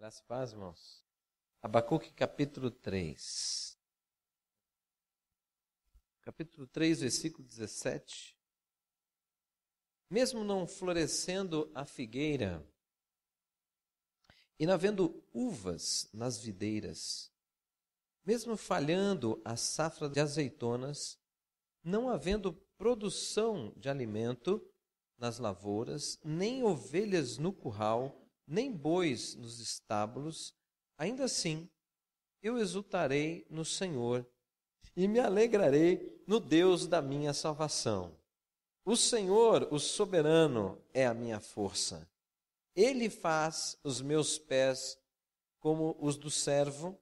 Graças e paz, irmãos. Abacuque, capítulo 3. Capítulo 3, versículo 17. Mesmo não florescendo a figueira, e não havendo uvas nas videiras, mesmo falhando a safra de azeitonas, não havendo produção de alimento nas lavouras, nem ovelhas no curral, nem bois nos estábulos, ainda assim eu exultarei no Senhor e me alegrarei no Deus da minha salvação. O Senhor, o soberano, é a minha força. Ele faz os meus pés como os do servo,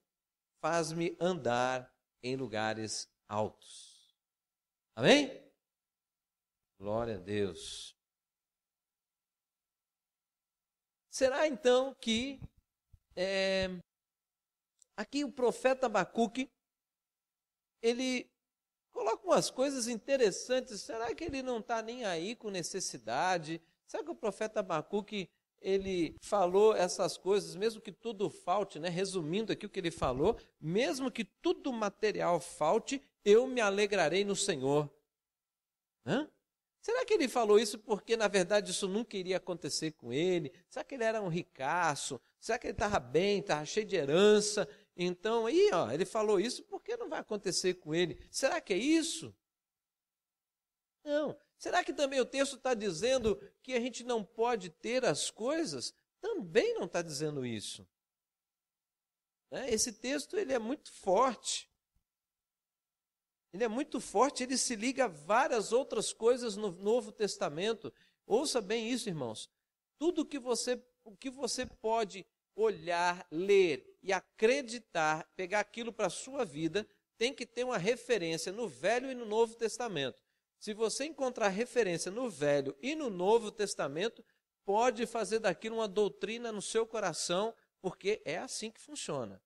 faz-me andar em lugares altos. Amém? Glória a Deus. Será então que aqui o profeta Abacuque, ele coloca umas coisas interessantes. Será que ele não está nem aí com necessidade? Será que o profeta Abacuque, ele falou essas coisas, mesmo que tudo falte, né? Resumindo aqui o que ele falou, mesmo que tudo material falte, eu me alegrarei no Senhor. Hã? Será que ele falou isso porque, na verdade, isso nunca iria acontecer com ele? Será que ele era um ricaço? Será que ele estava bem, estava cheio de herança? Então, aí, ele falou isso porque não vai acontecer com ele. Será que é isso? Não. Será que também o texto está dizendo que a gente não pode ter as coisas? Também não está dizendo isso. Esse texto ele é muito forte. Ele é muito forte, ele se liga a várias outras coisas no Novo Testamento. Ouça bem isso, irmãos. Tudo o que você pode olhar, ler e acreditar, pegar aquilo para a sua vida, tem que ter uma referência no Velho e no Novo Testamento. Se você encontrar referência no Velho e no Novo Testamento, pode fazer daquilo uma doutrina no seu coração, porque é assim que funciona.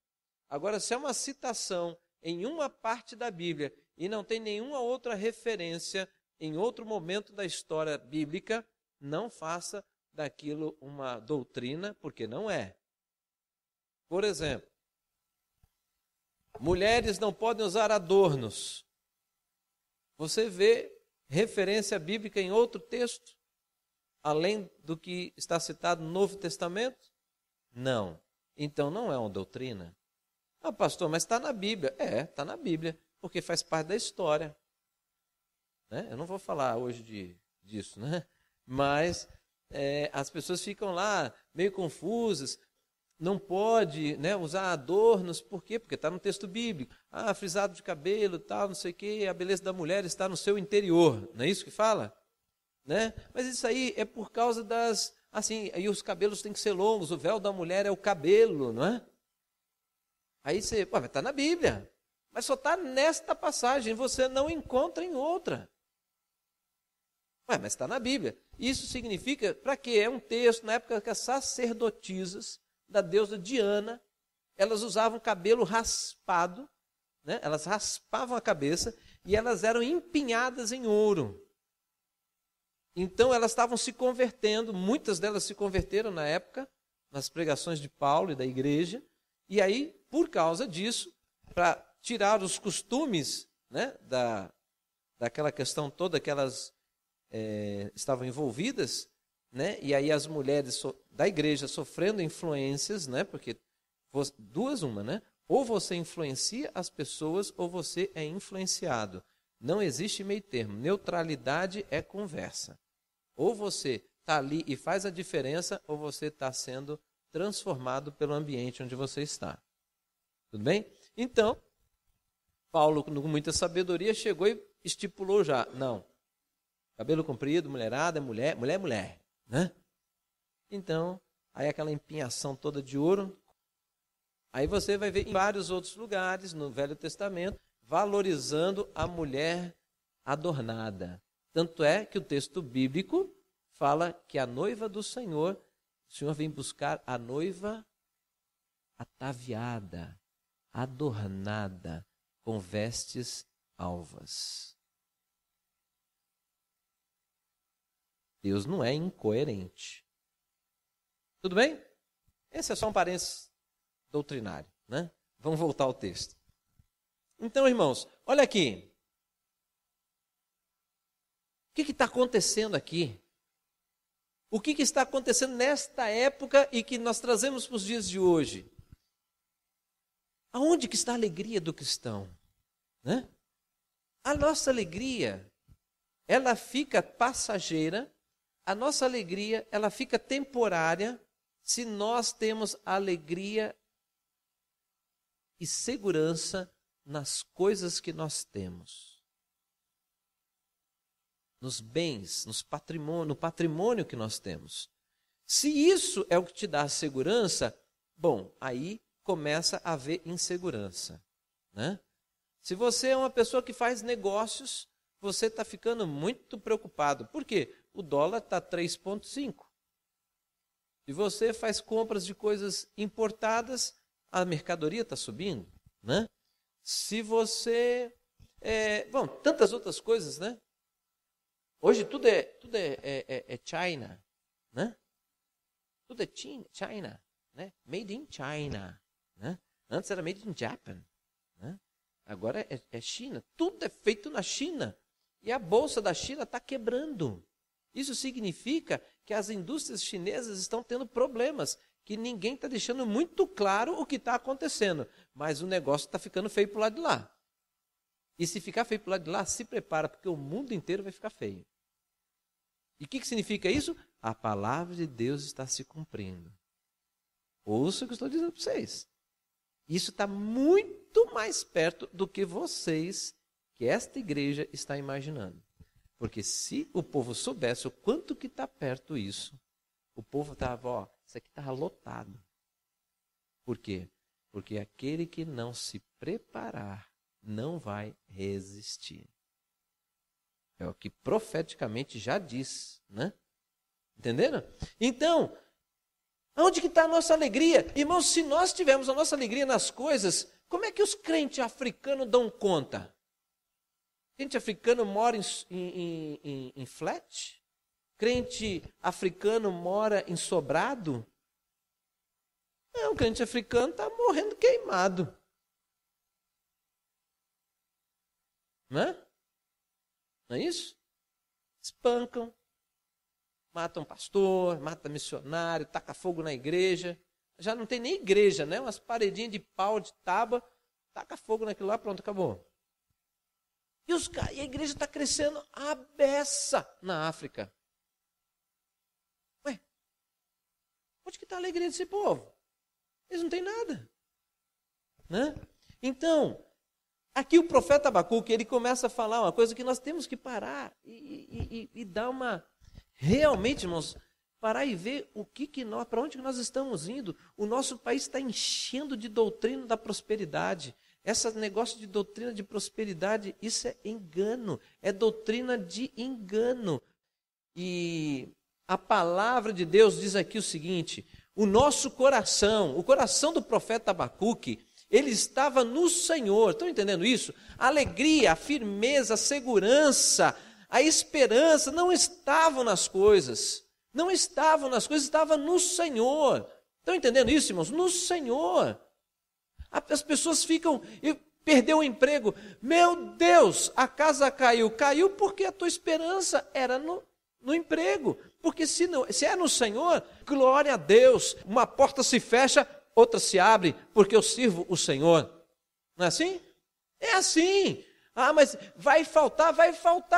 Agora, se é uma citação em uma parte da Bíblia e não tem nenhuma outra referência em outro momento da história bíblica, não faça daquilo uma doutrina, porque não é. Por exemplo, mulheres não podem usar adornos. Você vê referência bíblica em outro texto, além do que está citado no Novo Testamento? Não. Então não é uma doutrina. Ah, pastor, mas está na Bíblia. Está na Bíblia, porque faz parte da história. Eu não vou falar hoje disso, né? Mas as pessoas ficam lá meio confusas. Não pode, usar adornos, por quê? Porque está no texto bíblico. Ah, frisado de cabelo, tal, não sei o quê, a beleza da mulher está no seu interior. Não é isso que fala? Mas isso aí é por causa das... Assim, aí os cabelos têm que ser longos, o véu da mulher é o cabelo, não é? Aí você, mas está na Bíblia, mas só está nesta passagem, você não encontra em outra. Mas está na Bíblia. Isso significa, para quê? É um texto, na época que as sacerdotisas da deusa Diana, elas usavam cabelo raspado, elas raspavam a cabeça e elas eram empinhadas em ouro. Então elas estavam se convertendo, muitas delas se converteram na época, nas pregações de Paulo e da igreja, e aí, por causa disso, para tirar os costumes daquela questão toda que elas estavam envolvidas, e aí as mulheres da igreja sofrendo influências, porque uma, ou você influencia as pessoas ou você é influenciado. Não existe meio termo, neutralidade é conversa. Ou você está ali e faz a diferença, ou você está sendo transformado pelo ambiente onde você está. Tudo bem? Então, Paulo, com muita sabedoria, chegou e estipulou já. Não, cabelo comprido, mulherada, mulher, mulher. Então, aí aquela empinhação toda de ouro. Aí você vai ver em vários outros lugares, no Velho Testamento, valorizando a mulher adornada. Tanto é que o texto bíblico fala que a noiva do Senhor, o Senhor vem buscar a noiva ataviada, adornada, com vestes alvas. Deus não é incoerente. Tudo bem? Esse é só um parênteses doutrinário, né? Vamos voltar ao texto. Então, irmãos, olha aqui. O que está acontecendo aqui? O que está acontecendo nesta época e que nós trazemos para os dias de hoje? Aonde que está a alegria do cristão? Né? A nossa alegria, ela fica passageira, a nossa alegria, ela fica temporária, se nós temos alegria e segurança nas coisas que nós temos. Nos bens, no patrimônio que nós temos. Se isso é o que te dá segurança, bom, aí começa a haver insegurança, né? Se você é uma pessoa que faz negócios, você está ficando muito preocupado. Por quê? O dólar está 3,5. Se você faz compras de coisas importadas, a mercadoria está subindo, né? Se você... bom, tantas outras coisas, né? Hoje tudo é China, né? Tudo é China, né? Made in China, né? Antes era made in Japan, né? Agora é China. Tudo é feito na China. E a bolsa da China está quebrando. Isso significa que as indústrias chinesas estão tendo problemas, que ninguém está deixando muito claro o que está acontecendo. Mas o negócio está ficando feio para o lado de lá. E se ficar feio para o lado de lá, se prepara, porque o mundo inteiro vai ficar feio. E o que significa isso? A palavra de Deus está se cumprindo. Ouça o que eu estou dizendo para vocês. Isso está muito mais perto do que vocês, que esta igreja está imaginando. Porque se o povo soubesse o quanto que está perto isso, o povo estava, isso aqui estava lotado. Por quê? Porque aquele que não se preparar não vai resistir. É o que profeticamente já diz, né? Entenderam? Então, onde que está a nossa alegria? Irmãos, se nós tivermos a nossa alegria nas coisas, como é que os crentes africanos dão conta? Crente africano mora em flat? Crente africano mora em sobrado? Não, o crente africano está morrendo queimado. Não é? Não é isso? Espancam, matam pastor, matam missionário, taca fogo na igreja. Já não tem nem igreja, né? Umas paredinhas de pau, de tábua, taca fogo naquilo lá, pronto, acabou. E a igreja está crescendo à beça na África. Ué, onde que está a alegria desse povo? Eles não têm nada. Né? Então, aqui o profeta Abacuque, ele começa a falar uma coisa que nós temos que parar e dar uma... Realmente, irmãos, parar e ver para onde que nós estamos indo. O nosso país está enchendo de doutrina da prosperidade. Esse negócio de doutrina de prosperidade, isso é engano, é doutrina de engano. E a palavra de Deus diz aqui o seguinte, o nosso coração, o coração do profeta Abacuque, ele estava no Senhor. Estão entendendo isso? A alegria, a firmeza, a segurança, a esperança não estavam nas coisas. Não estavam nas coisas, estavam no Senhor. Estão entendendo isso, irmãos? No Senhor. As pessoas ficam, perdeu o emprego. Meu Deus, a casa caiu. Caiu porque a tua esperança era no emprego. Porque se é no Senhor, glória a Deus. Uma porta se fecha, outra se abre, porque eu sirvo o Senhor. Não é assim? É assim. Ah, mas vai faltar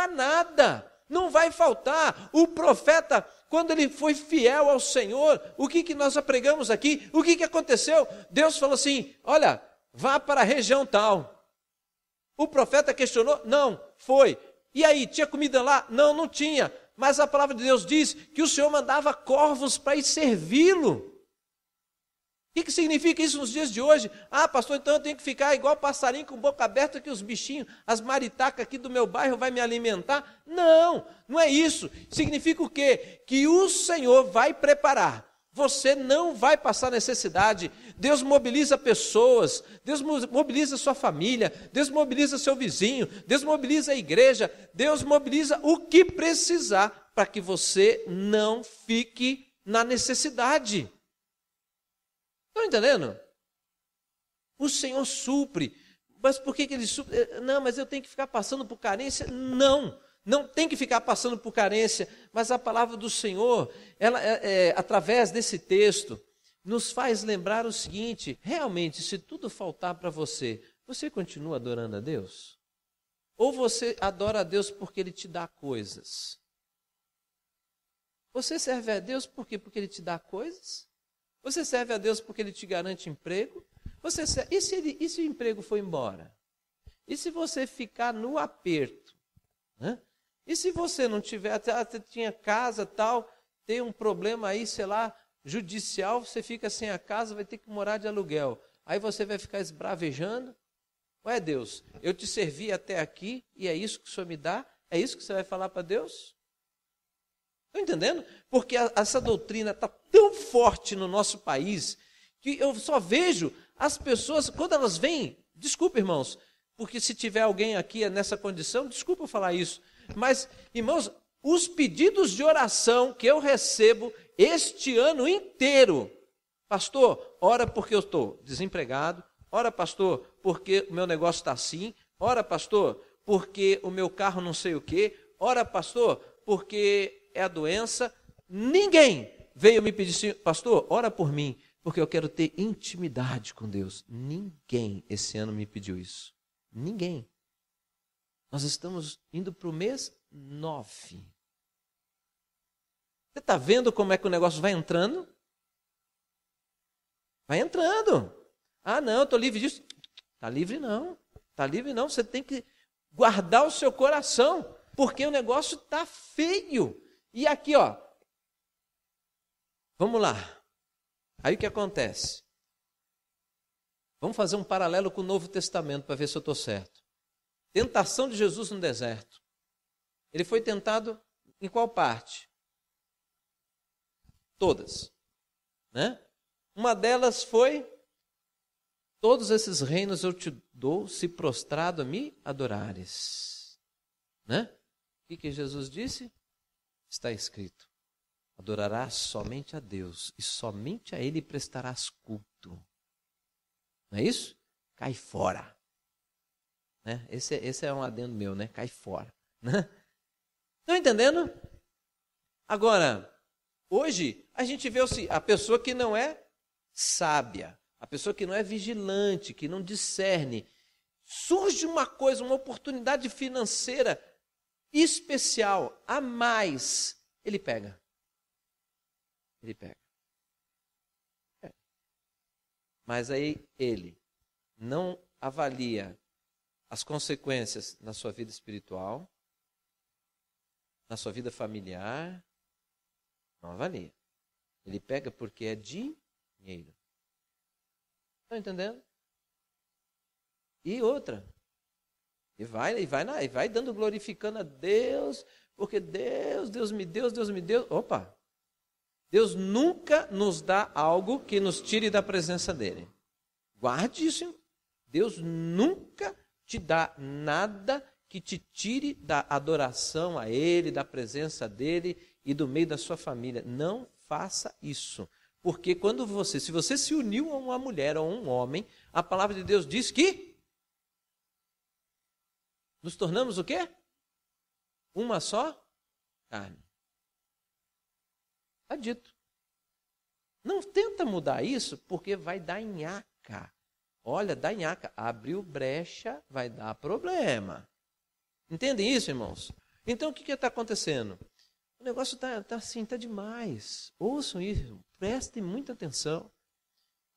nada. Não vai faltar. O profeta, quando ele foi fiel ao Senhor, o que nós já pregamos aqui? O que aconteceu? Deus falou assim, olha, vá para a região tal. O profeta questionou? Não, foi. E aí, tinha comida lá? Não, não tinha. Mas a palavra de Deus diz que o Senhor mandava corvos para ir servi-lo. O que significa isso nos dias de hoje? Ah, pastor, então eu tenho que ficar igual passarinho com boca aberta que os bichinhos, as maritacas aqui do meu bairro vai me alimentar? Não, não é isso. Significa o quê? Que o Senhor vai preparar. Você não vai passar necessidade. Deus mobiliza pessoas, Deus mobiliza sua família, Deus mobiliza seu vizinho, Deus mobiliza a igreja, Deus mobiliza o que precisar para que você não fique na necessidade. Estão entendendo? O Senhor supre. Mas por que Ele supre? Não, mas eu tenho que ficar passando por carência? Não, não tem que ficar passando por carência. Mas a palavra do Senhor, ela, através desse texto, nos faz lembrar o seguinte: realmente, se tudo faltar para você, você continua adorando a Deus? Ou você adora a Deus porque Ele te dá coisas? Você serve a Deus por quê? Porque Ele te dá coisas? Você serve a Deus porque Ele te garante emprego? E se o emprego for embora? E se você ficar no aperto? Né? E se você não tiver, até tinha casa tal, tem um problema aí, sei lá, judicial, você fica sem a casa, vai ter que morar de aluguel. Aí você vai ficar esbravejando? Ué, Deus, eu te servi até aqui e é isso que o Senhor me dá? É isso que você vai falar para Deus? Estão entendendo? Porque essa doutrina está tão forte no nosso país que eu só vejo as pessoas, quando elas vêm, desculpa, irmãos, porque se tiver alguém aqui nessa condição, desculpa falar isso, mas, irmãos, os pedidos de oração que eu recebo este ano inteiro, pastor, ora porque eu estou desempregado, ora, pastor, porque o meu negócio está assim, ora, pastor, porque o meu carro não sei o quê, ora, pastor, porque é a doença. Ninguém veio me pedir assim, pastor, ora por mim, porque eu quero ter intimidade com Deus. Ninguém esse ano me pediu isso. Ninguém. Nós estamos indo para o mês 9. Você está vendo como é que o negócio vai entrando? Vai entrando. Ah, não, eu estou livre disso. Está livre não. Está livre não. Você tem que guardar o seu coração, porque o negócio está feio. E aqui, ó, vamos lá. Aí o que acontece? Vamos fazer um paralelo com o Novo Testamento para ver se eu estou certo. Tentação de Jesus no deserto. Ele foi tentado em qual parte? Todas. Né? Uma delas foi: todos esses reinos eu te dou, se prostrado a me adorares. Né? O que Jesus disse? Está escrito: adorarás somente a Deus e somente a Ele prestarás culto. Não é isso? Cai fora. Né? Esse é um adendo meu, né? Cai fora. Né? Estão entendendo? Agora, hoje a gente vê a pessoa que não é sábia, a pessoa que não é vigilante, que não discerne. Surge uma coisa, uma oportunidade financeira especial, a mais, ele pega. Ele pega. Mas aí ele não avalia as consequências na sua vida espiritual, na sua vida familiar, não avalia. Ele pega porque é dinheiro. Estão entendendo? E outra. E vai dando, glorificando a Deus, porque Deus me deu. Opa! Deus nunca nos dá algo que nos tire da presença dele. Guarde isso. Deus nunca te dá nada que te tire da adoração a Ele, da presença dele e do meio da sua família. Não faça isso. Porque se você se uniu a uma mulher ou a um homem, a palavra de Deus diz que nos tornamos o quê? Uma só carne. Está dito. Não tenta mudar isso, porque vai dar nhaca. Olha, dá nhaca. Abriu brecha, vai dar problema. Entendem isso, irmãos? Então, o que está acontecendo? O negócio está assim, está demais. Ouçam isso, prestem muita atenção.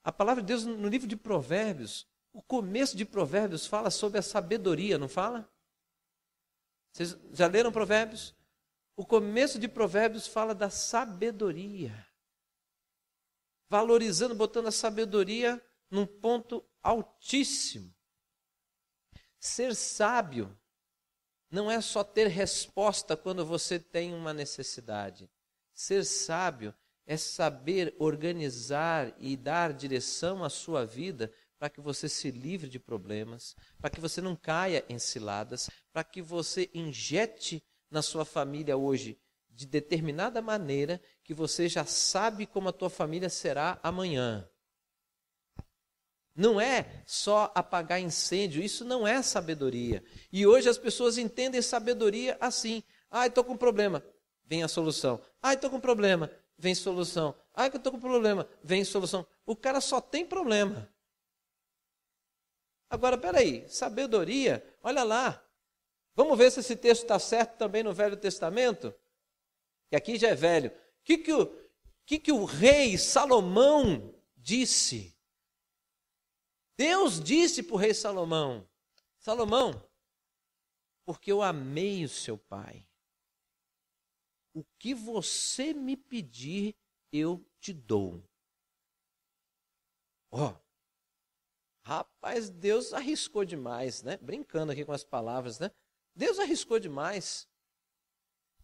A palavra de Deus, no livro de Provérbios, o começo de Provérbios fala sobre a sabedoria, não fala? Vocês já leram Provérbios? O começo de Provérbios fala da sabedoria. Valorizando, botando a sabedoria num ponto altíssimo. Ser sábio não é só ter resposta quando você tem uma necessidade. Ser sábio é saber organizar e dar direção à sua vida para que você se livre de problemas, para que você não caia em ciladas, para que você injete na sua família hoje de determinada maneira que você já sabe como a tua família será amanhã. Não é só apagar incêndio, isso não é sabedoria. E hoje as pessoas entendem sabedoria assim. Estou com problema, vem a solução. Estou com problema, vem solução. Que eu estou com problema, vem solução. O cara só tem problema. Agora, peraí, sabedoria, olha lá. Vamos ver se esse texto está certo também no Velho Testamento? Que aqui já é velho. O que o rei Salomão disse? Deus disse para o rei Salomão: Salomão, porque eu amei o seu pai, o que você me pedir, eu te dou. Rapaz, Deus arriscou demais, né? Brincando aqui com as palavras, né? Deus arriscou demais.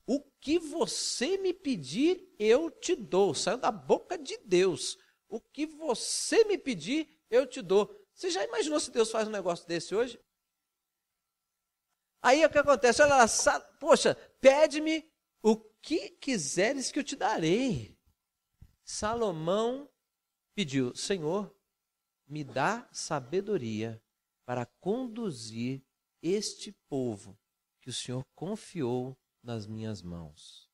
O que você me pedir, eu te dou. Saiu da boca de Deus. O que você me pedir, eu te dou. Você já imaginou se Deus faz um negócio desse hoje? Aí o que acontece? Olha lá, poxa, pede-me o que quiseres que eu te darei. Salomão pediu: Senhor, me dá sabedoria para conduzir este povo que o Senhor confiou nas minhas mãos.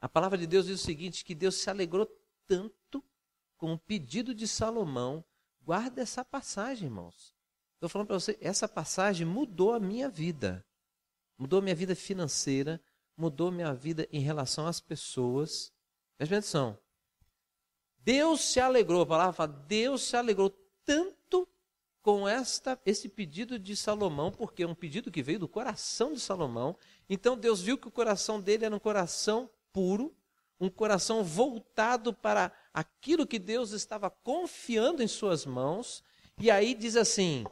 A palavra de Deus diz o seguinte, que Deus se alegrou tanto com o pedido de Salomão. Guarda essa passagem, irmãos. Estou falando para você, essa passagem mudou a minha vida. Mudou a minha vida financeira, mudou a minha vida em relação às pessoas. Presta atenção. Deus se alegrou, a palavra fala, Deus se alegrou tanto com esse pedido de Salomão, porque é um pedido que veio do coração de Salomão. Então Deus viu que o coração dele era um coração puro, um coração voltado para aquilo que Deus estava confiando em suas mãos. E aí diz assim,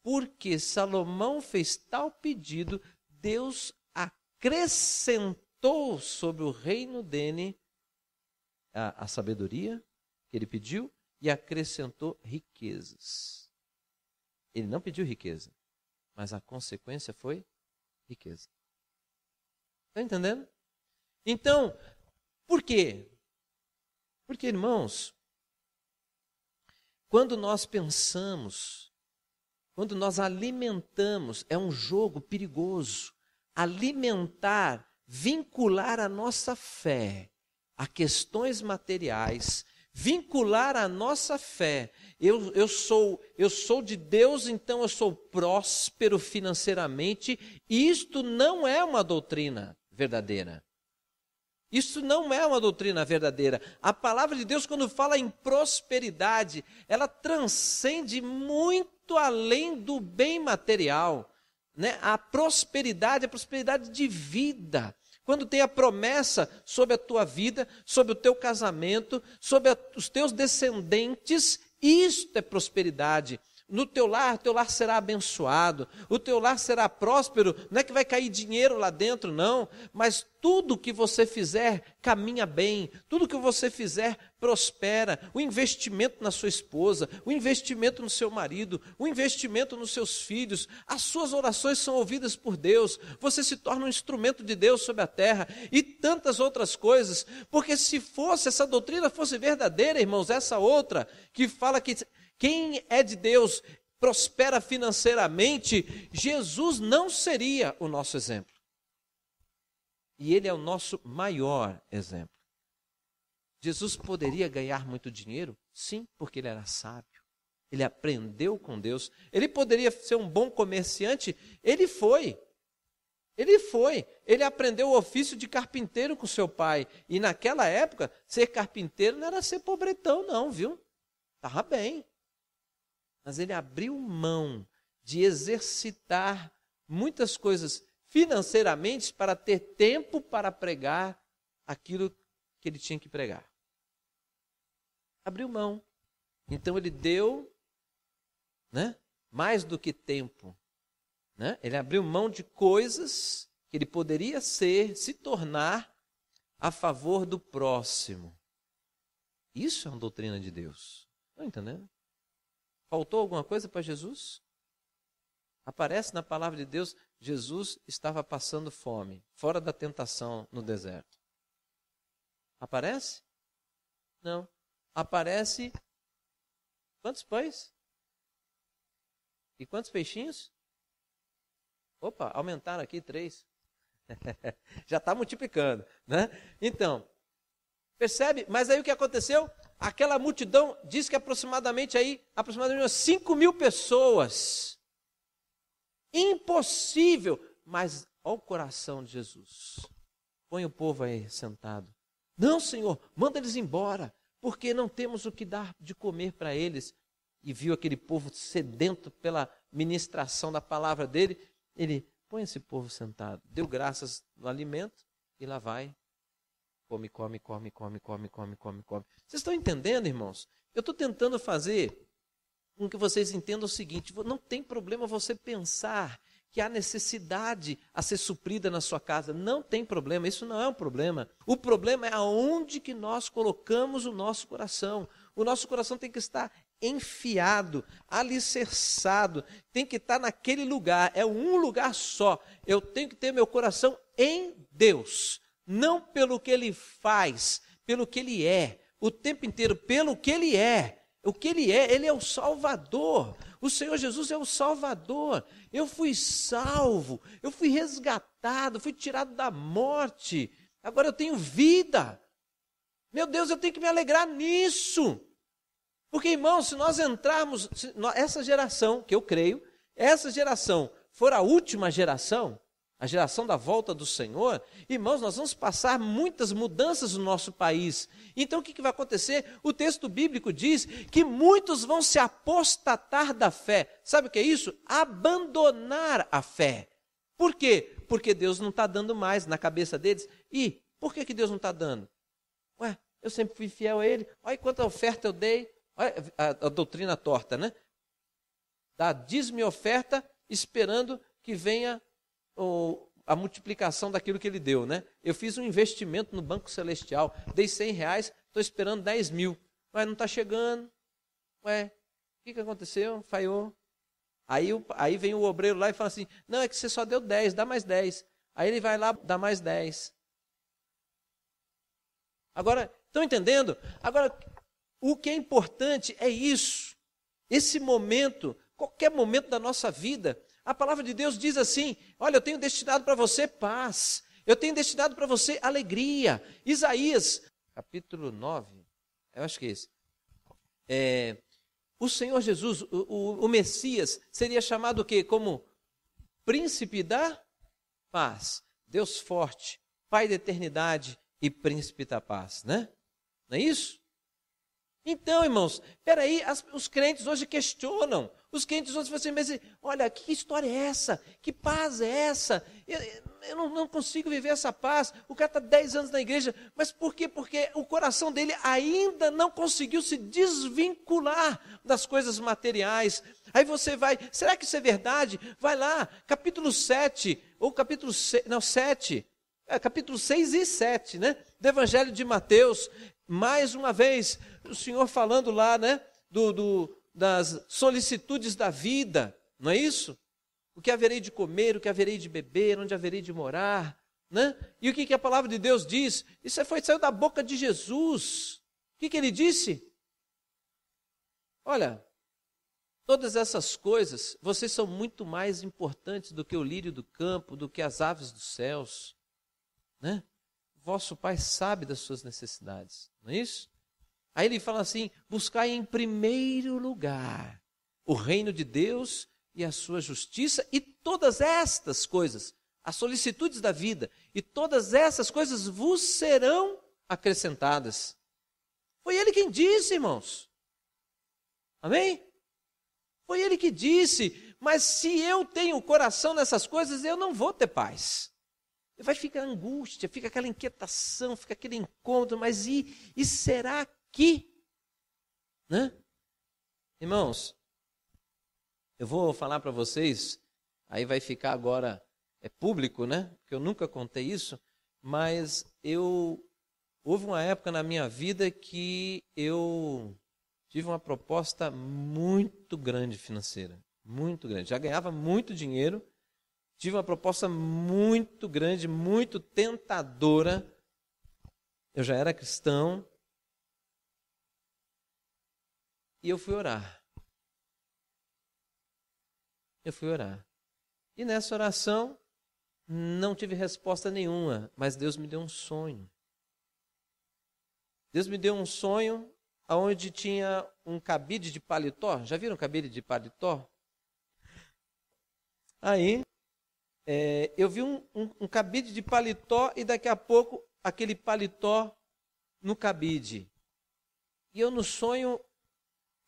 porque Salomão fez tal pedido, Deus acrescentou sobre o reino dele a sabedoria que ele pediu e acrescentou riquezas. Ele não pediu riqueza, mas a consequência foi riqueza. Está entendendo? Então, por quê? Porque, irmãos, quando nós pensamos, quando nós alimentamos, é um jogo perigoso. Alimentar, vincular a nossa fé a questões materiais, vincular a nossa fé. Eu sou de Deus, então eu sou próspero financeiramente. Isto não é uma doutrina verdadeira. Isso não é uma doutrina verdadeira. A palavra de Deus, quando fala em prosperidade, ela transcende muito além do bem material, né? A prosperidade de vida. Quando tem a promessa sobre a tua vida, sobre o teu casamento, sobre os teus descendentes, isto é prosperidade. No teu lar será abençoado, o teu lar será próspero, não é que vai cair dinheiro lá dentro, não, mas tudo que você fizer caminha bem, tudo que você fizer prospera, o investimento na sua esposa, o investimento no seu marido, o investimento nos seus filhos, as suas orações são ouvidas por Deus, você se torna um instrumento de Deus sobre a terra e tantas outras coisas, porque se essa doutrina fosse verdadeira, irmãos, essa outra que fala que quem é de Deus prospera financeiramente, Jesus não seria o nosso exemplo. E ele é o nosso maior exemplo. Jesus poderia ganhar muito dinheiro? Sim, porque ele era sábio. Ele aprendeu com Deus. Ele poderia ser um bom comerciante? Ele foi. Ele aprendeu o ofício de carpinteiro com seu pai. E naquela época, ser carpinteiro não era ser pobretão não, viu? Estava bem. Mas ele abriu mão de exercitar muitas coisas financeiramente para ter tempo para pregar aquilo que ele tinha que pregar. Abriu mão. Então ele deu, né, mais do que tempo. Né? Ele abriu mão de coisas que ele poderia se tornar a favor do próximo. Isso é uma doutrina de Deus. Estão entendendo? Faltou alguma coisa para Jesus? Aparece na palavra de Deus, Jesus estava passando fome, fora da tentação no deserto. Aparece? Não. Aparece quantos pães? E quantos peixinhos? Opa, aumentaram aqui 3. Já está multiplicando, né? Então, percebe? Mas aí o que aconteceu? Aquela multidão, diz que aproximadamente 5.000 pessoas. Impossível. Mas olha o coração de Jesus. Põe o povo aí sentado. Não, Senhor, manda eles embora, porque não temos o que dar de comer para eles. E viu aquele povo sedento pela ministração da palavra dele. Ele, põe esse povo sentado. Deu graças no alimento e lá vai. Come. Vocês estão entendendo, irmãos? Eu estou tentando fazer com que vocês entendam o seguinte: não tem problema você pensar que há necessidade a ser suprida na sua casa. Não tem problema, isso não é um problema. O problema é aonde que nós colocamos o nosso coração. O nosso coração tem que estar enfiado, alicerçado, tem que estar naquele lugar, é um lugar só. Eu tenho que ter meu coração em Deus, não pelo que Ele faz, pelo que Ele é, o tempo inteiro, pelo que Ele é. O que Ele é o Salvador. O Senhor Jesus é o Salvador. Eu fui salvo, eu fui resgatado, fui tirado da morte. Agora eu tenho vida. Meu Deus, eu tenho que me alegrar nisso. Porque, irmãos, se nós entrarmos, essa geração, que eu creio, essa geração for a última geração, a geração da volta do Senhor, irmãos, nós vamos passar muitas mudanças no nosso país. Então o que vai acontecer? O texto bíblico diz que muitos vão se apostatar da fé. Sabe o que é isso? Abandonar a fé. Por quê? Porque Deus não está dando mais na cabeça deles. E por que Deus não está dando? Ué, eu sempre fui fiel a Ele. Olha quanta oferta eu dei. Olha a doutrina torta, né? Dá dízimo e oferta esperando que venha a multiplicação daquilo que Ele deu, né? Eu fiz um investimento no Banco Celestial, dei R$100, estou esperando 10.000. Mas não está chegando. Ué, o que aconteceu? Falhou. Aí vem o obreiro lá e fala assim, não, é que você só deu 10, dá mais 10. Aí ele vai lá, dá mais 10. Agora, estão entendendo? Agora, o que é importante é isso. Esse momento, qualquer momento da nossa vida, a palavra de Deus diz assim, olha, eu tenho destinado para você paz, eu tenho destinado para você alegria. Isaías, capítulo 9, eu acho que é esse. O Senhor Jesus, o Messias, seria chamado o quê? Como príncipe da paz. Deus forte, Pai da eternidade e príncipe da paz, né? Não é isso? Então, irmãos, peraí, os crentes hoje questionam. Os crentes hoje falam assim, mas olha, que história é essa? Que paz é essa? Eu não consigo viver essa paz. O cara está 10 anos na igreja, mas por quê? Porque o coração dele ainda não conseguiu se desvincular das coisas materiais. Aí você vai, será que isso é verdade? Vai lá, capítulo 7, ou capítulo 7, capítulo 6 e 7, né? Do Evangelho de Mateus. Mais uma vez, o Senhor falando lá, né, das solicitudes da vida, não é isso? O que haverei de comer, o que haverei de beber, onde haverei de morar, né? E o que a palavra de Deus diz? Isso saiu da boca de Jesus. O que ele disse? Olha, todas essas coisas, vocês são muito mais importantes do que o lírio do campo, do que as aves dos céus, né? Vosso Pai sabe das suas necessidades, não é isso? Aí ele fala assim, buscai em primeiro lugar o reino de Deus e a sua justiça, e todas estas coisas, as solicitudes da vida, e todas essas coisas vos serão acrescentadas. Foi ele quem disse, irmãos. Amém? Foi ele que disse, mas se eu tenho o coração nessas coisas, eu não vou ter paz. Vai ficar angústia, fica aquela inquietação, fica aquele incômodo, mas e será que? Né? Irmãos, eu vou falar para vocês, aí vai ficar agora, é público, né? Porque eu nunca contei isso, mas houve uma época na minha vida que eu tive uma proposta muito grande financeira, muito grande. Já ganhava muito dinheiro, tive uma proposta muito grande, muito tentadora. Eu já era cristão. E eu fui orar. Eu fui orar. E nessa oração, não tive resposta nenhuma, mas Deus me deu um sonho. Deus me deu um sonho onde tinha um cabide de paletó. Já viram cabide de paletó? Aí, eu vi um cabide de paletó e daqui a pouco aquele paletó no cabide. E eu no sonho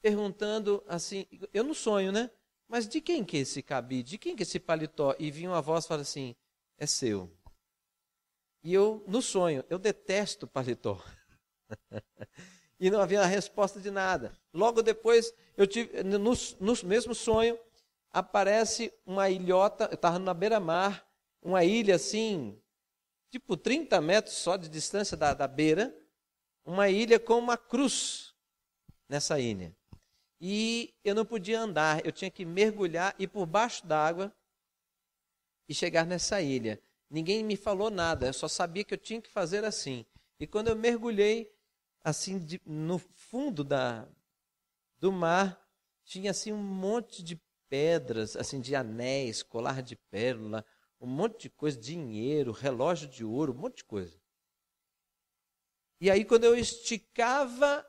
perguntando assim, eu no sonho, né? Mas de quem que é esse cabide? De quem que é esse paletó? E vinha uma voz e falava assim, é seu. E eu, no sonho, eu detesto paletó. E não havia resposta de nada. Logo depois, eu tive, no mesmo sonho, aparece uma ilhota, eu estava na beira-mar, uma ilha assim, tipo 30 metros só de distância da beira, uma ilha com uma cruz nessa ilha. E eu não podia andar, eu tinha que mergulhar, ir por baixo d'água e chegar nessa ilha. Ninguém me falou nada, eu só sabia que eu tinha que fazer assim. E quando eu mergulhei, assim, no fundo do mar, tinha assim um monte de pedras, assim, de anéis, colar de pérola, um monte de coisa, dinheiro, relógio de ouro, um monte de coisa. E aí quando eu esticava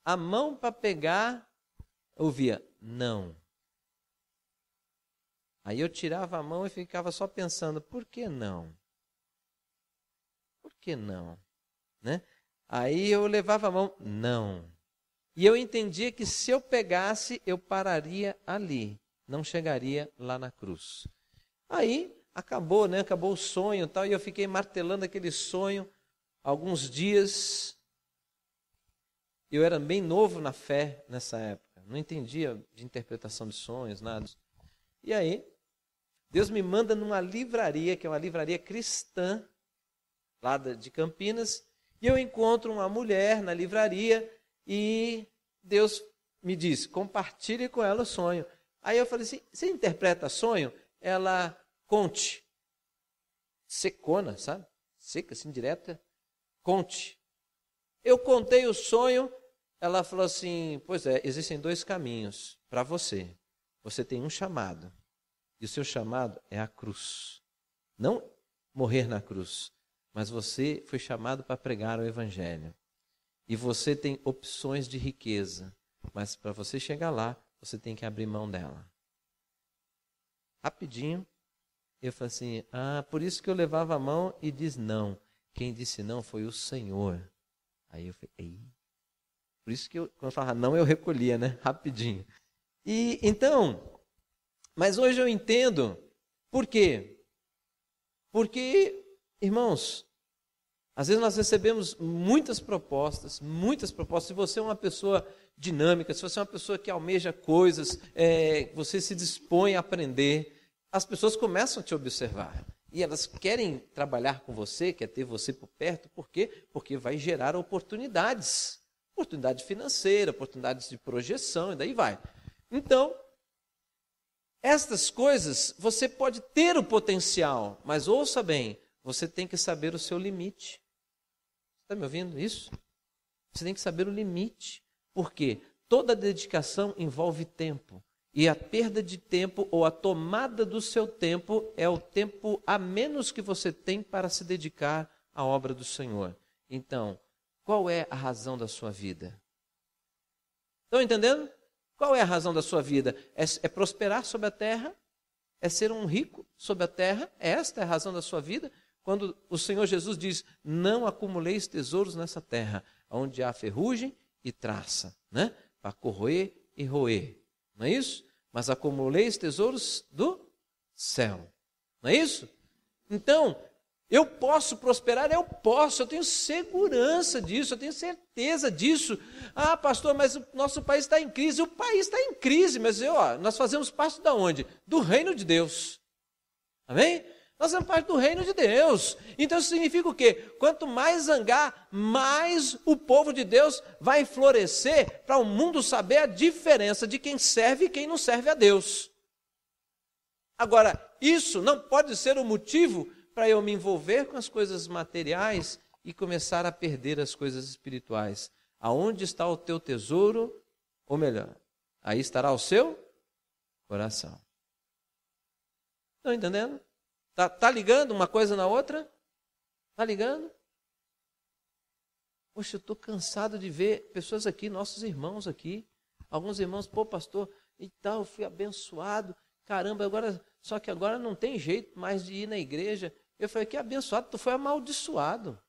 a mão para pegar, eu ouvia, não. Aí eu tirava a mão e ficava só pensando, por que não? Por que não? Né? Aí eu levava a mão, não. E eu entendia que se eu pegasse, eu pararia ali, não chegaria lá na cruz. Aí acabou, né? Acabou o sonho e tal, e eu fiquei martelando aquele sonho alguns dias. Eu era bem novo na fé nessa época, não entendia de interpretação de sonhos, nada. E aí, Deus me manda numa livraria, que é uma livraria cristã, lá de Campinas, e eu encontro uma mulher na livraria e Deus me diz, compartilhe com ela o sonho. Aí eu falei assim, você interpreta sonho? Ela, conte. Secona, sabe? Seca, assim, direta. Conte. Eu contei o sonho, ela falou assim, pois é, existem 2 caminhos para você. Você tem um chamado, e o seu chamado é a cruz. Não morrer na cruz, mas você foi chamado para pregar o evangelho. E você tem opções de riqueza, mas para você chegar lá, você tem que abrir mão dela. Rapidinho, eu falei assim, por isso que eu levava a mão e diz não. Quem disse não foi o Senhor. Aí eu falei, ei. Por isso que quando eu falava não, eu recolhia, né? Rapidinho. E então, mas hoje eu entendo por quê? Porque, irmãos, às vezes nós recebemos muitas propostas. Se você é uma pessoa dinâmica, se você é uma pessoa que almeja coisas, você se dispõe a aprender, as pessoas começam a te observar. E elas querem trabalhar com você, quer ter você por perto. Por quê? Porque vai gerar oportunidades. Oportunidade financeira, oportunidades de projeção, e daí vai. Então, estas coisas, você pode ter o potencial, mas ouça bem, você tem que saber o seu limite. Está me ouvindo isso? Você tem que saber o limite. Por quê? Toda dedicação envolve tempo. E a perda de tempo ou a tomada do seu tempo é o tempo a menos que você tem para se dedicar à obra do Senhor. Então, qual é a razão da sua vida? Estão entendendo? Qual é a razão da sua vida? É prosperar sobre a terra? É ser um rico sobre a terra? Esta é a razão da sua vida? Quando o Senhor Jesus diz, não acumuleis tesouros nessa terra, onde há ferrugem e traça, né? Para corroer e roer. Não é isso? Mas acumuleis tesouros do céu. Não é isso? Então, eu posso prosperar? Eu posso, eu tenho segurança disso, eu tenho certeza disso. Pastor, mas o nosso país está em crise. O país está em crise, mas nós fazemos parte de onde? Do reino de Deus. Amém? Nós somos parte do reino de Deus. Então isso significa o quê? Quanto mais zangar, mais o povo de Deus vai florescer para o mundo saber a diferença de quem serve e quem não serve a Deus. Agora, isso não pode ser o motivo para eu me envolver com as coisas materiais e começar a perder as coisas espirituais. Aonde está o teu tesouro? Ou melhor, aí estará o seu coração. Estão entendendo? Tá ligando uma coisa na outra? Tá ligando? Poxa, eu estou cansado de ver pessoas aqui, nossos irmãos aqui. Alguns irmãos, pô, pastor, e tal, eu fui abençoado. Caramba, só que agora não tem jeito mais de ir na igreja. Eu falei, que abençoado, tu foi amaldiçoado.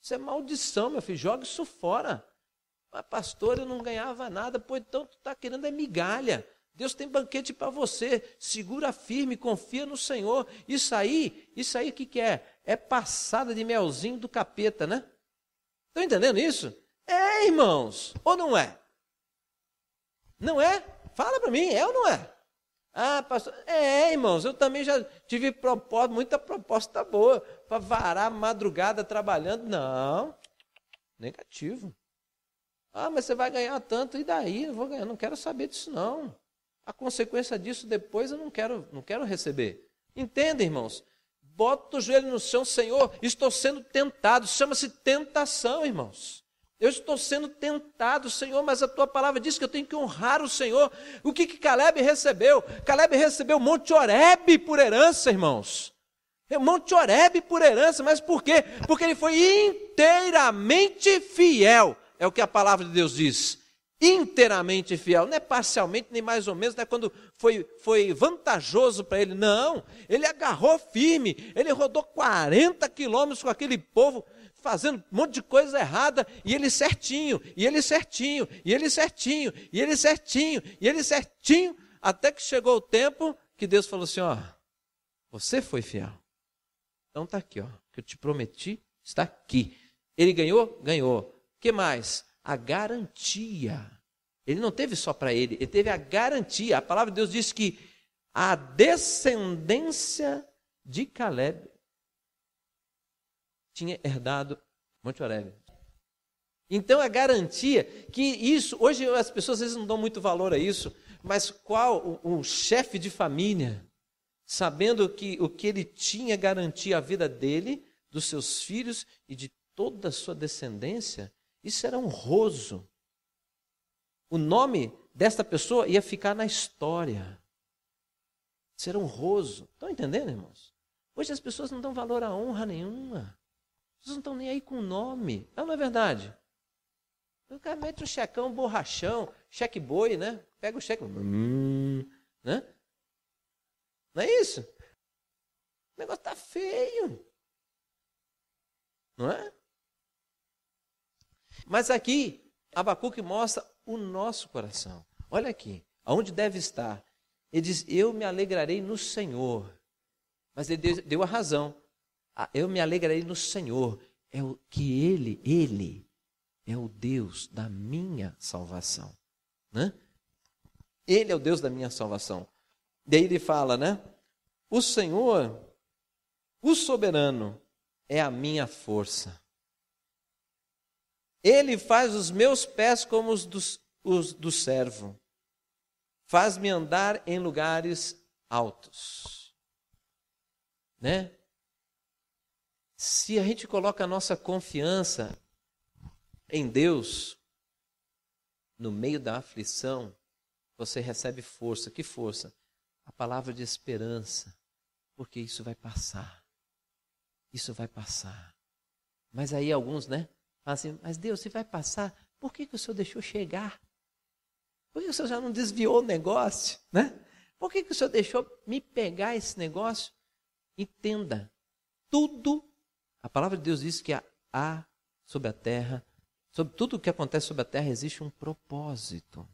Isso é maldição, meu filho, joga isso fora. Mas, pastor, eu não ganhava nada. Pô, então tu está querendo é migalha. Deus tem banquete para você. Segura firme, confia no Senhor. Isso aí, o que é? É passada de melzinho do capeta, né? Estão entendendo isso? É, irmãos, ou não é? Não é? Fala para mim, é ou não é? Ah, pastor, irmãos, eu também já tive muita proposta boa para varar madrugada trabalhando. Não, negativo. Ah, mas você vai ganhar tanto, e daí? Eu vou ganhar, não quero saber disso não. A consequência disso depois eu não quero receber. Entenda, irmãos? Bota o joelho no chão, Senhor, estou sendo tentado. Chama-se tentação, irmãos. Eu estou sendo tentado, Senhor, mas a tua palavra diz que eu tenho que honrar o Senhor. O que Caleb recebeu? Caleb recebeu Monte Horebe por herança, irmãos. Monte Horebe por herança, mas por quê? Porque ele foi inteiramente fiel. É o que a palavra de Deus diz. Inteiramente fiel. Não é parcialmente, nem mais ou menos, não é quando foi vantajoso para ele. Não, ele agarrou firme. Ele rodou 40 quilômetros com aquele povo, fazendo um monte de coisa errada, e ele certinho, até que chegou o tempo que Deus falou assim, ó, você foi fiel. Então está aqui, ó, que eu te prometi, está aqui. Ele ganhou? Ganhou. O que mais? A garantia. Ele não teve só para ele teve a garantia. A palavra de Deus diz que a descendência de Caleb tinha herdado Monte Horebe. Então a garantia que isso, hoje as pessoas às vezes não dão muito valor a isso, mas qual o chefe de família, sabendo que o que ele tinha garantia a vida dele, dos seus filhos e de toda a sua descendência, isso era honroso. O nome desta pessoa ia ficar na história. Isso era honroso. Estão entendendo, irmãos? Hoje as pessoas não dão valor a honra nenhuma. Vocês não estão nem aí com o nome. Não é verdade? O cara mete um checão, borrachão, cheque boi, né? Pega o cheque, né? Não é isso? O negócio está feio. Não é? Mas aqui, Abacuque mostra o nosso coração. Olha aqui, aonde deve estar. Ele diz, eu me alegrarei no Senhor. Mas ele deu a razão. Eu me alegrarei no Senhor. É o que Ele é o Deus da minha salvação. Né? Ele é o Deus da minha salvação. Daí ele fala, né? O Senhor, o soberano, é a minha força. Ele faz os meus pés como os do servo. Faz-me andar em lugares altos. Né? Se a gente coloca a nossa confiança em Deus, no meio da aflição, você recebe força. Que força? A palavra de esperança. Porque isso vai passar. Isso vai passar. Mas aí alguns, né? Falam assim, mas Deus, se vai passar, por que o Senhor deixou chegar? Por que o Senhor já não desviou o negócio? Né? Por que o Senhor deixou me pegar esse negócio? Entenda, tudo, a palavra de Deus diz que há sobre a terra, sobre tudo o que acontece sobre a terra, existe um propósito.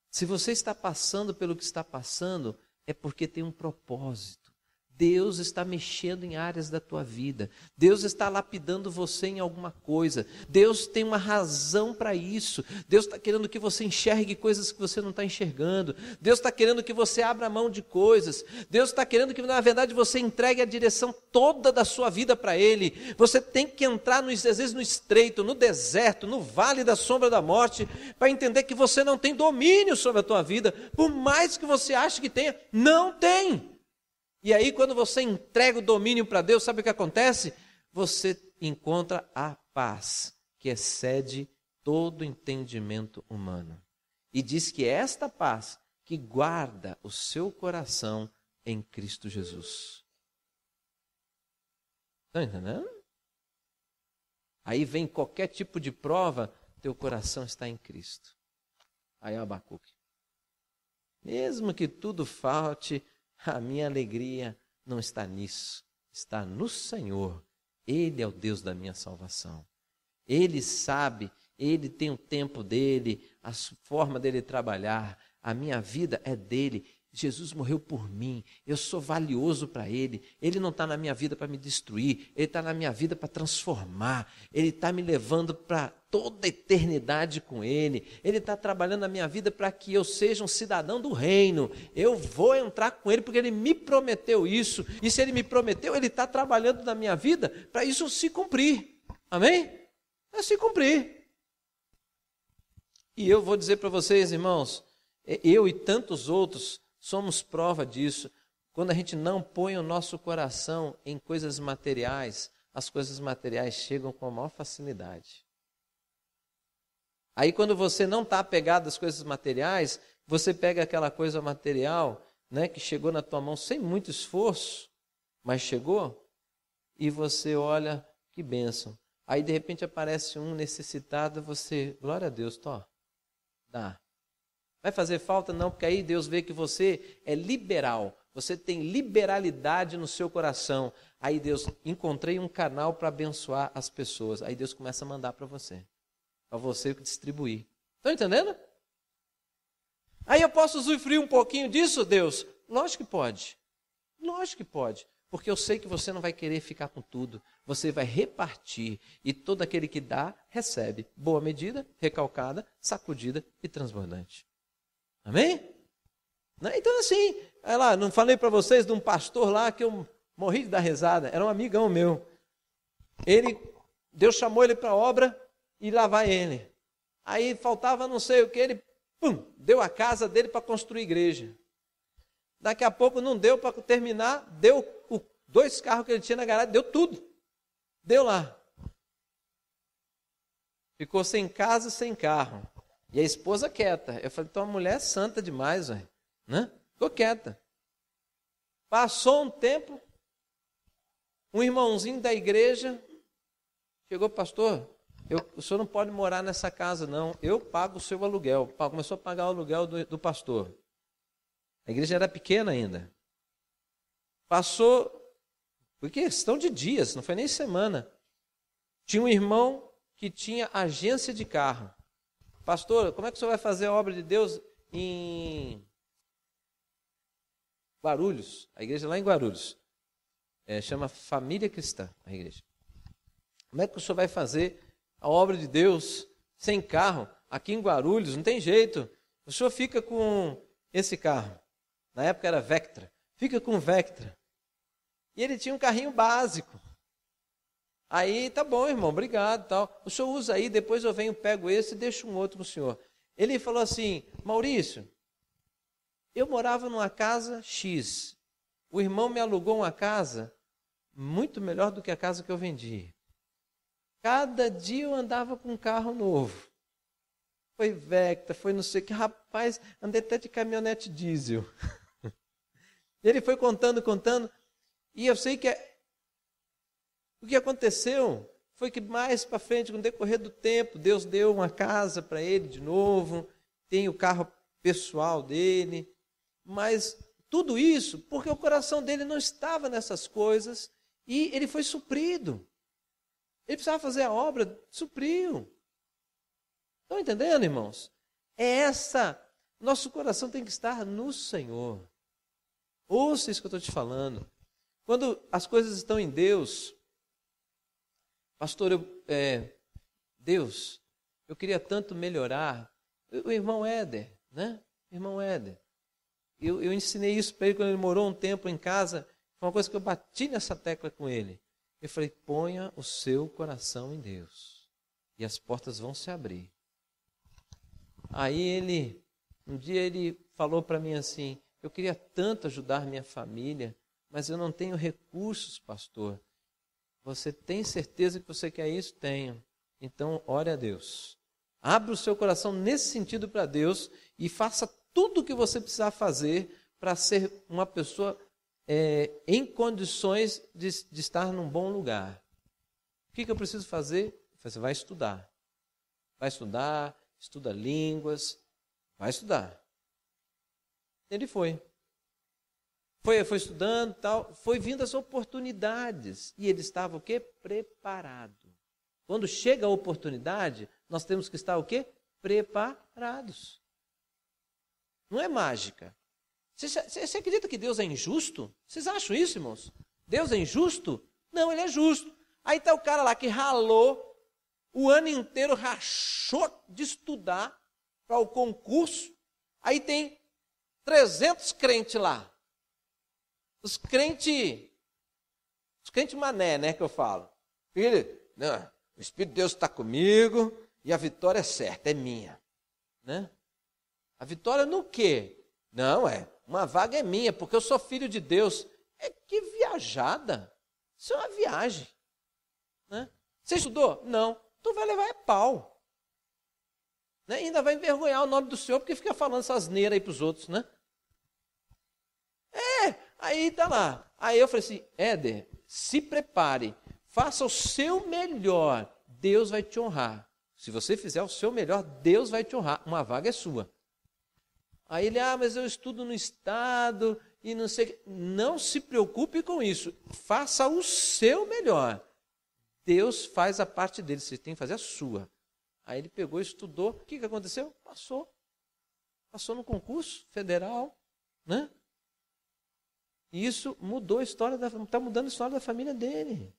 Se você está passando pelo que está passando, é porque tem um propósito. Deus está mexendo em áreas da tua vida. Deus está lapidando você em alguma coisa. Deus tem uma razão para isso. Deus está querendo que você enxergue coisas que você não está enxergando. Deus está querendo que você abra mão de coisas. Deus está querendo que, na verdade, você entregue a direção toda da sua vida para Ele. Você tem que entrar, às vezes, no estreito, no deserto, no vale da sombra da morte, para entender que você não tem domínio sobre a tua vida. Por mais que você ache que tenha, não tem. E aí, quando você entrega o domínio para Deus, sabe o que acontece? Você encontra a paz que excede todo entendimento humano. E diz que é esta paz que guarda o seu coração em Cristo Jesus. Estão entendendo? Aí vem qualquer tipo de prova, teu coração está em Cristo. Aí Abacuque. Mesmo que tudo falte, a minha alegria não está nisso. Está no Senhor. Ele é o Deus da minha salvação. Ele sabe, Ele tem o tempo dele, a forma dele trabalhar. A minha vida é dele. Jesus morreu por mim, eu sou valioso para Ele. Ele não está na minha vida para me destruir, Ele está na minha vida para transformar. Ele está me levando para toda a eternidade com Ele. Ele está trabalhando na minha vida para que eu seja um cidadão do reino. Eu vou entrar com Ele porque Ele me prometeu isso. E se Ele me prometeu, Ele está trabalhando na minha vida para isso se cumprir. Amém? É se cumprir. E eu vou dizer para vocês, irmãos, eu e tantos outros somos prova disso. Quando a gente não põe o nosso coração em coisas materiais, as coisas materiais chegam com a maior facilidade. Aí quando você não está apegado às coisas materiais, você pega aquela coisa material, né, que chegou na tua mão sem muito esforço, mas chegou, e você olha, que bênção. Aí de repente aparece um necessitado, você, glória a Deus, dá. Vai fazer falta? Não, porque aí Deus vê que você é liberal. Você tem liberalidade no seu coração. Aí Deus, encontrei um canal para abençoar as pessoas. Aí Deus começa a mandar para você distribuir. Estão entendendo? Aí eu posso usufruir um pouquinho disso, Deus? Lógico que pode. Lógico que pode. Porque eu sei que você não vai querer ficar com tudo. Você vai repartir. E todo aquele que dá, recebe. Boa medida, recalcada, sacudida e transbordante. Amém? Então assim, lá, não falei para vocês de um pastor lá que eu morri de dar risada, era um amigão meu. Deus chamou ele para a obra e lá vai ele. Aí faltava não sei o que, ele deu a casa dele para construir igreja. Daqui a pouco não deu para terminar, deu 2 carros que ele tinha na garagem, deu tudo. Deu lá. Ficou sem casa, sem carro. E a esposa quieta. Eu falei, tua mulher é santa demais, né? Ficou quieta. Passou um tempo, um irmãozinho da igreja chegou, pastor, o senhor não pode morar nessa casa, não. Eu pago o seu aluguel. Começou a pagar o aluguel do pastor. A igreja era pequena ainda. Passou, foi questão de dias, não foi nem semana. Tinha um irmão que tinha agência de carro. Pastor, como é que o senhor vai fazer a obra de Deus em Guarulhos? A igreja lá em Guarulhos. Chama Família Cristã, a igreja. Como é que o senhor vai fazer a obra de Deus sem carro? Aqui em Guarulhos, não tem jeito. O senhor fica com esse carro. Na época era Vectra. Fica com o Vectra. E ele tinha um carrinho básico. Aí, tá bom, irmão, obrigado, tal. O senhor usa aí, depois eu venho, pego esse e deixo um outro com o senhor. Ele falou assim, Maurício, eu morava numa casa X. O irmão me alugou uma casa muito melhor do que a casa que eu vendi. Cada dia eu andava com um carro novo. Foi Vectra, foi não sei o que. Rapaz, andei até de caminhonete diesel. Ele foi contando. E eu sei que o que aconteceu foi que mais para frente, no decorrer do tempo, Deus deu uma casa para ele de novo, tem o carro pessoal dele, mas tudo isso porque o coração dele não estava nessas coisas e ele foi suprido. Ele precisava fazer a obra, supriu. Estão entendendo, irmãos? Nosso coração tem que estar no Senhor. Ouça isso que eu estou te falando. Quando as coisas estão em Deus, pastor, Deus, eu queria tanto melhorar. O irmão Éder, né? Irmão Éder. Eu ensinei isso para ele quando ele morou um tempo em casa. Foi uma coisa que eu bati nessa tecla com ele. Eu falei, ponha o seu coração em Deus. E as portas vão se abrir. Aí um dia ele falou para mim assim, eu queria tanto ajudar minha família, mas eu não tenho recursos, pastor. Você tem certeza que você quer isso? Tenho. Então, ore a Deus. Abra o seu coração nesse sentido para Deus e faça tudo o que você precisar fazer para ser uma pessoa em condições de estar num bom lugar. O que eu preciso fazer? Você vai estudar. Vai estudar, estuda línguas, vai estudar. Ele foi. Foi estudando, tal, foi vindo as oportunidades. E ele estava o quê? Preparado. Quando chega a oportunidade, nós temos que estar o quê? Preparados. Não é mágica. Você acredita que Deus é injusto? Vocês acham isso, irmãos? Deus é injusto? Não, ele é justo. Aí está o cara lá que ralou, o ano inteiro rachou de estudar para o concurso. Aí tem 300 crentes lá. Os crentes mané, né, que eu falo. Filho, não, o Espírito de Deus está comigo e a vitória é certa, é minha. Né? A vitória no quê? Não, uma vaga é minha, porque eu sou filho de Deus. Que viajada. Isso é uma viagem. Né? Você estudou? Não. Tu vai levar pau. Né? Ainda vai envergonhar o nome do Senhor, porque fica falando essas asneiras aí para os outros, né? Aí tá lá. Aí eu falei assim, Éder, se prepare, faça o seu melhor, Deus vai te honrar. Se você fizer o seu melhor, Deus vai te honrar. Uma vaga é sua. Aí ele, mas eu estudo no estado e não sei. Não se preocupe com isso. Faça o seu melhor. Deus faz a parte dele, você tem que fazer a sua. Aí ele pegou e estudou. O que aconteceu? Passou. Passou no concurso federal, né? E isso mudou a história, está mudando a história da família dele.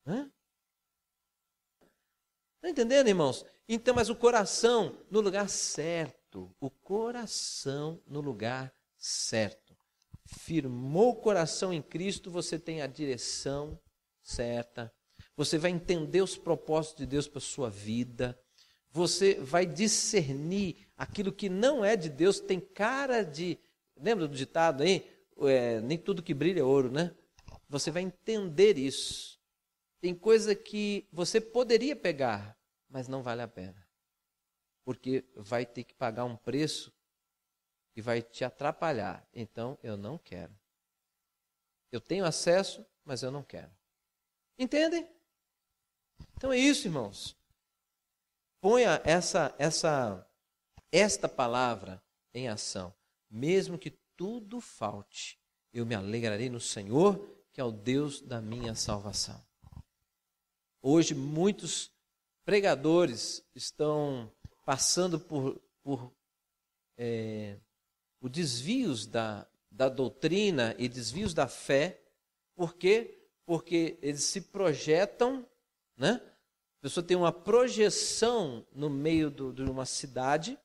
Né? Está entendendo, irmãos? Então, mas o coração no lugar certo. O coração no lugar certo. Firmou o coração em Cristo, você tem a direção certa. Você vai entender os propósitos de Deus para a sua vida. Você vai discernir aquilo que não é de Deus, tem cara de... Lembra do ditado aí? Nem tudo que brilha é ouro, né? Você vai entender isso. Tem coisa que você poderia pegar, mas não vale a pena. Porque vai ter que pagar um preço que vai te atrapalhar. Então, eu não quero. Eu tenho acesso, mas eu não quero. Entendem? Então é isso, irmãos. Ponha esta palavra em ação. Mesmo que tudo falte, eu me alegrarei no Senhor, que é o Deus da minha salvação. Hoje, muitos pregadores estão passando por desvios da doutrina e desvios da fé. Por quê? Porque eles se projetam, né? A pessoa tem uma projeção no meio de uma cidade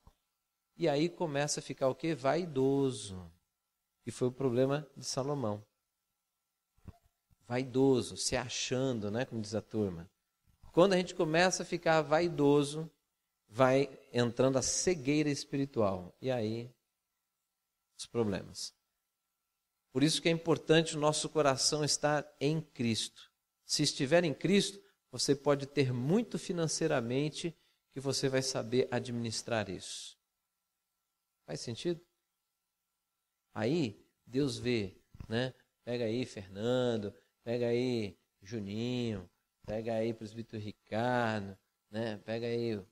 e aí começa a ficar o quê? Vaidoso. E foi o problema de Salomão. Vaidoso, se achando, né? Como diz a turma. Quando a gente começa a ficar vaidoso, vai entrando a cegueira espiritual. E aí, os problemas. Por isso que é importante o nosso coração estar em Cristo. Se estiver em Cristo, você pode ter muito financeiramente que você vai saber administrar isso. Faz sentido? Aí, Deus vê, né? Pega aí Fernando, pega aí Juninho, pega aí presbítero Ricardo, né? Pega aí o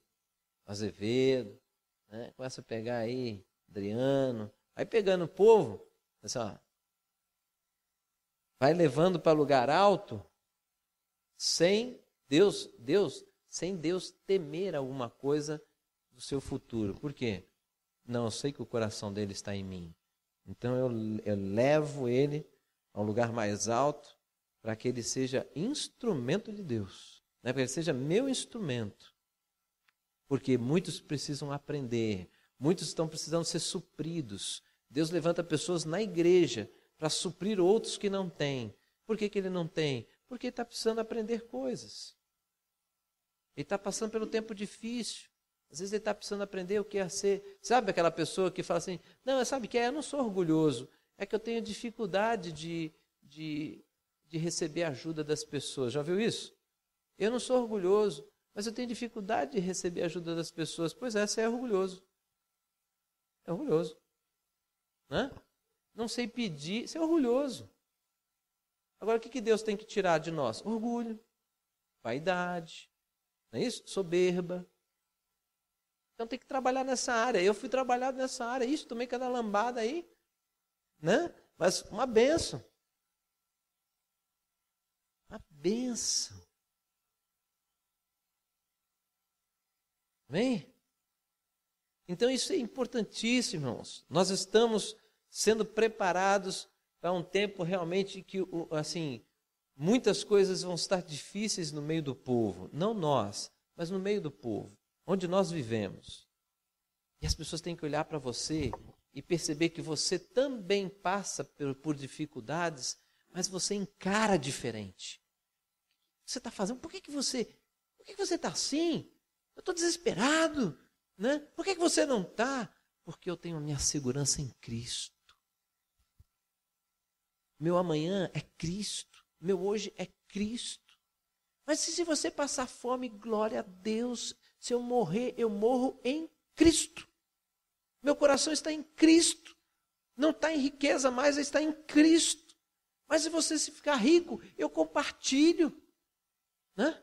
Azevedo, né? Começa a pegar aí Adriano, aí pegando o povo, assim, ó, vai levando para lugar alto, sem sem Deus temer alguma coisa do seu futuro. Por quê? Não, eu sei que o coração dele está em mim. Então eu levo ele a um lugar mais alto para que ele seja instrumento de Deus. Né? Para que ele seja meu instrumento. Porque muitos precisam aprender, muitos estão precisando ser supridos. Deus levanta pessoas na igreja para suprir outros que não têm. Por que ele não tem? Porque ele está precisando aprender coisas. Ele está passando pelo tempo difícil. Às vezes ele está precisando aprender o que é ser. Sabe aquela pessoa que fala assim, não, sabe o que é? Eu não sou orgulhoso. É que eu tenho dificuldade de receber ajuda das pessoas. Já viu isso? Eu não sou orgulhoso, mas eu tenho dificuldade de receber ajuda das pessoas. Pois é, você é orgulhoso. É orgulhoso. Né? não sei pedir, ser orgulhoso. Agora, o que Deus tem que tirar de nós? Orgulho, vaidade, não é isso? Soberba. Então tem que trabalhar nessa área. Eu fui trabalhado nessa área, isso, tomei cada lambada aí, né? Mas uma bênção. Uma bênção. Amém? Então isso é importantíssimo, irmãos. Nós estamos sendo preparados para um tempo realmente que, assim, muitas coisas vão estar difíceis no meio do povo. Não nós, mas no meio do povo, onde nós vivemos. E as pessoas têm que olhar para você e perceber que você também passa por dificuldades, mas você encara diferente. O que você está fazendo? Por que você está assim? Eu estou desesperado, né? Por que você não está? Porque eu tenho a minha segurança em Cristo. Meu amanhã é Cristo. Meu hoje é Cristo. Mas se você passar fome, glória a Deus. Se eu morrer, eu morro em Cristo. Meu coração está em Cristo. Não está em riqueza mais, está em Cristo. Mas se você ficar rico, eu compartilho. Né?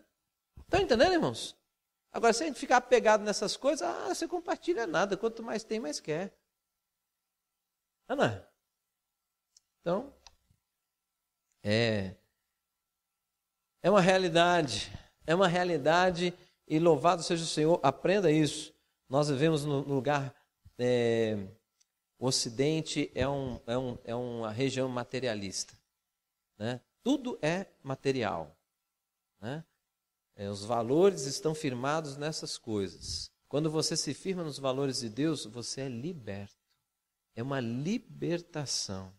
Estão entendendo, irmãos? Agora, se a gente ficar apegado nessas coisas, você compartilha nada. Quanto mais tem, mais quer. Não é? Então, é uma realidade. É uma realidade e louvado seja o Senhor. Aprenda isso. Nós vivemos no lugar... o Ocidente é uma região materialista. Né? Tudo é material. Né? Os valores estão firmados nessas coisas. Quando você se firma nos valores de Deus, você é liberto. É uma libertação.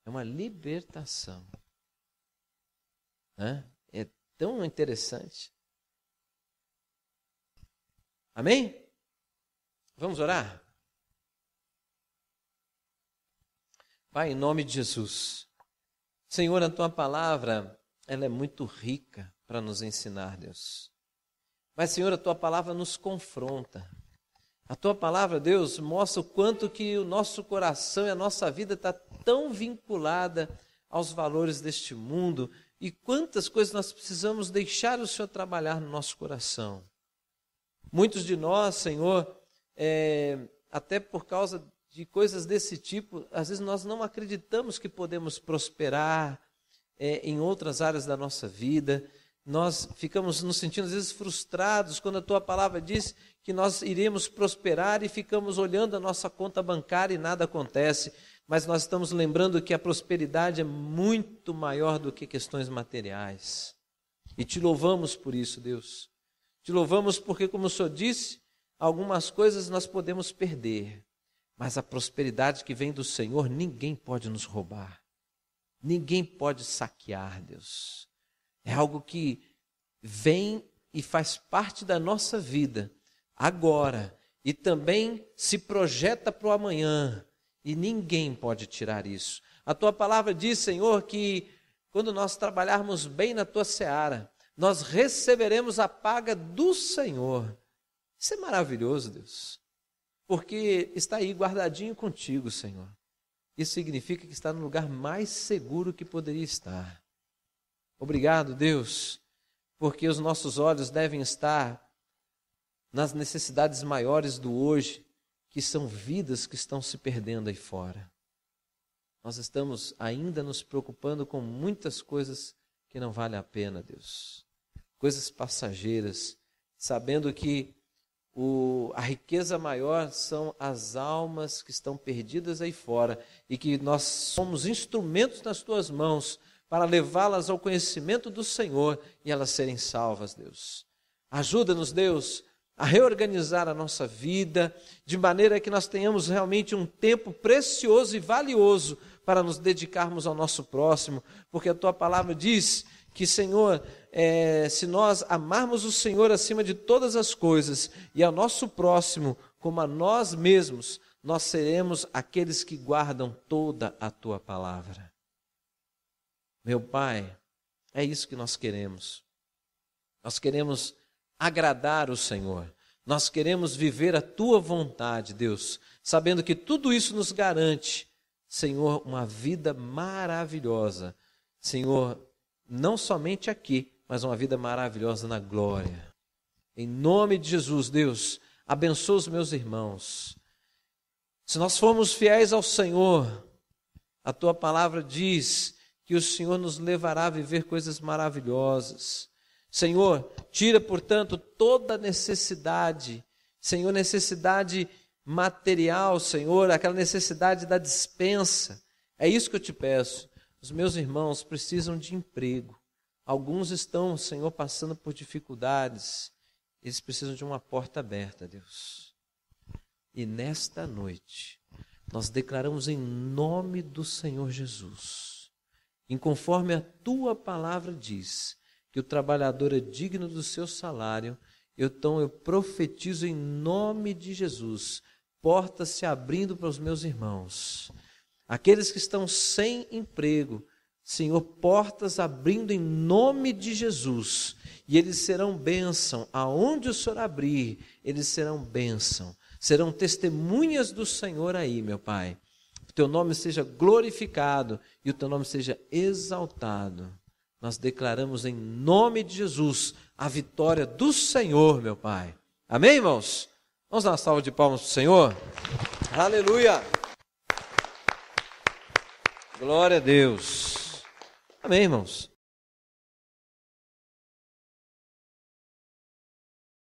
É uma libertação. Né? É tão interessante. Amém? Vamos orar? Pai, em nome de Jesus. Senhor, a Tua palavra, ela é muito rica para nos ensinar, Deus. Mas, Senhor, a Tua palavra nos confronta. A Tua palavra, Deus, mostra o quanto que o nosso coração e a nossa vida está tão vinculada aos valores deste mundo e quantas coisas nós precisamos deixar o Senhor trabalhar no nosso coração. Muitos de nós, Senhor, até por causa de coisas desse tipo, às vezes nós não acreditamos que podemos prosperar em outras áreas da nossa vida. Nós ficamos nos sentindo às vezes frustrados quando a Tua palavra diz que nós iremos prosperar e ficamos olhando a nossa conta bancária e nada acontece. Mas nós estamos lembrando que a prosperidade é muito maior do que questões materiais. E Te louvamos por isso, Deus. Te louvamos porque, como o Senhor disse, algumas coisas nós podemos perder, mas a prosperidade que vem do Senhor, ninguém pode nos roubar. Ninguém pode saquear, Deus. É algo que vem e faz parte da nossa vida, agora, e também se projeta para o amanhã, e ninguém pode tirar isso. A Tua palavra diz, Senhor, que quando nós trabalharmos bem na Tua seara, nós receberemos a paga do Senhor. Isso é maravilhoso, Deus, porque está aí guardadinho contigo, Senhor. Isso significa que está no lugar mais seguro que poderia estar. Obrigado, Deus, porque os nossos olhos devem estar nas necessidades maiores do hoje, que são vidas que estão se perdendo aí fora. Nós estamos ainda nos preocupando com muitas coisas que não valem a pena, Deus. Coisas passageiras, sabendo que a riqueza maior são as almas que estão perdidas aí fora e que nós somos instrumentos nas Tuas mãos para levá-las ao conhecimento do Senhor e elas serem salvas, Deus. Ajuda-nos, Deus, a reorganizar a nossa vida de maneira que nós tenhamos realmente um tempo precioso e valioso para nos dedicarmos ao nosso próximo, porque a Tua palavra diz que, Senhor, se nós amarmos o Senhor acima de todas as coisas e ao nosso próximo como a nós mesmos, nós seremos aqueles que guardam toda a Tua palavra. Meu Pai, é isso que nós queremos. Nós queremos agradar o Senhor. Nós queremos viver a Tua vontade, Deus, sabendo que tudo isso nos garante Senhor, uma vida maravilhosa. Senhor, não somente aqui, mas uma vida maravilhosa na glória. Em nome de Jesus, Deus, abençoa os meus irmãos. Se nós formos fiéis ao Senhor, a Tua palavra diz que o Senhor nos levará a viver coisas maravilhosas. Senhor, tira, portanto, toda necessidade, Senhor, necessidade material, Senhor, aquela necessidade da dispensa. É isso que eu te peço. Os meus irmãos precisam de emprego. Alguns estão, Senhor, passando por dificuldades. Eles precisam de uma porta aberta, Deus. E nesta noite, nós declaramos em nome do Senhor Jesus, e conforme a Tua palavra diz, que o trabalhador é digno do seu salário, então eu profetizo em nome de Jesus, portas se abrindo para os meus irmãos. Aqueles que estão sem emprego, Senhor, portas abrindo em nome de Jesus, e eles serão bênção. Aonde o Senhor abrir, eles serão bênção. Serão testemunhas do Senhor aí, meu Pai. O Teu nome seja glorificado e o Teu nome seja exaltado. Nós declaramos em nome de Jesus a vitória do Senhor, meu Pai. Amém, irmãos? Vamos dar uma salva de palmas para o Senhor? Aleluia! Glória a Deus. Amém, irmãos?